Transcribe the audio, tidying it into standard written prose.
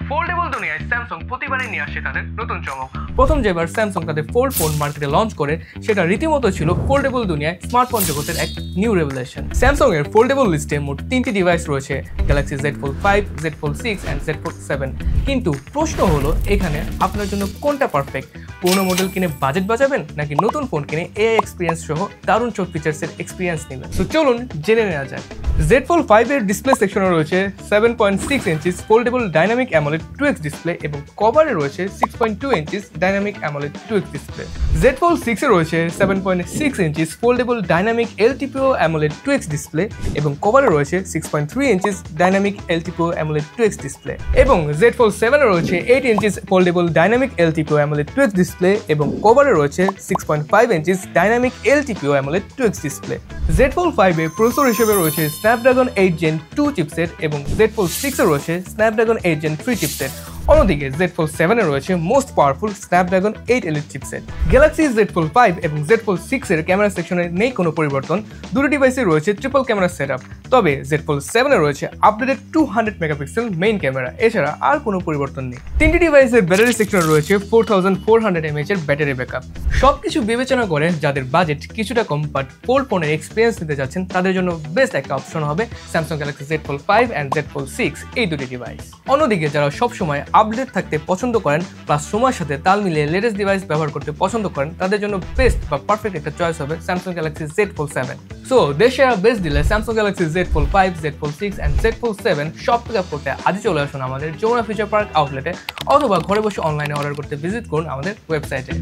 Foldable দুনিয়ায় Samsung প্রতিবারই নিয়ে আসে তাদের নতুন চমক। প্রথম যেবার স্যামসাং তাদের ফোল্ড ফোন মার্কেটে লঞ্চ করে সেটা রীতিমতো ছিল ফোল্ডেবল দুনিয়ায় স্মার্টফোন জগতের এক নিউ রেভলিউশন। স্যামসাং এর ফোল্ডেবল লিস্টে মোট 3টি ডিভাইস রয়েছে, Galaxy Z Fold 5, Z Fold 6 and Z Fold 7। কিন্তু প্রশ্ন হলো এখানে আপনার জন্য কোনটা পারফেক্ট? পুরনো মডেল কিনে বাজেট বাঁচাবেন নাকি নতুন ফোন কিনে এআই এক্সপিরিয়েন্স সহ দারুণ সব ফিচার্সের এক্সপিরিয়েন্স নেবেন? তো চলুন জেনে নেওয়া যাক। Z Fold 5 এর ডিসপ্লে সেকশনে রয়েছে 7.6 inches foldable dynamic AMOLED 2x display এবং কভারে রয়েছে 6.2 inches dynamic AMOLED 2x display. Z Fold 6 এ রয়েছে 7.6 inches foldable dynamic LTPO AMOLED 2x display এবং কভারে রয়েছে 6.3 inches dynamic LTPO AMOLED 2x display. এবং Z Fold 7 এ রয়েছে 8 inches foldable dynamic LTPO AMOLED 2x display এবং কভারে রয়েছে 6.5 inches dynamic LTPO AMOLED 2x display. Z Fold 5 এ processor হিসেবে রয়েছে Snapdragon 8 Gen 2 chipset এবং Z Fold 6 এ রয়েছে Snapdragon 8 Gen 3 চিপসেট। অন্যদিকে Z Fold 7 এ রয়েছে most powerful Snapdragon 8 Elite chipset. Galaxy Z Fold 5 এবং Z Fold 6 এর ক্যামেরা সেকশনে নেই কোনো পরিবর্তন, দুটো ডিভাইসে রয়েছে ট্রিপল ক্যামেরা সেটআপ। তবে Z Fold 7 এ রয়েছে আপডেটেড 200 মেগাপিক্সেল মেইন ক্যামেরা, এছাড়া আর কোনো পরিবর্তন নেই। তিনটি ডিভাইসের ব্যাটারি সেকশনে রয়েছে 4400 mAh এর ব্যাটারি ব্যাকআপ। সবকিছু বিবেচনা করে যাদের বাজেট কিছুটা কম বাট ফোল্ড ফোনের এক্সপিরিয়েন্স নিতে যাচ্ছেন তাদের জন্য বেস্ট একটা অপশন হবে Samsung Galaxy Z Fold 5 and Z Fold 6 এই দুটি ডিভাইস। অন্যদিকে যারা সবসময় আপডেট থাকতে পছন্দ করেন প্লাস সময়ের সাথে তাল মিলিয়ে লেটেস্ট ডিভাইস ব্যবহার করতে পছন্দ করেন তাদের জন্য বেস্ট বা পারফেক্ট একটা চয়েস হবে Samsung Galaxy Z Fold 7। So দেশের বেস্ট দিলে Samsung Galaxy Z Fold 5, Z Fold 6 and Z Fold 7 সব পিক আপ করতে আজই চলে আসুন আমাদের যমুনা ফিউচার পার্ক আউটলেটে, অথবা ঘরে বসে অনলাইনে অর্ডার করতে ভিজিট করুন আমাদের ওয়েবসাইটে।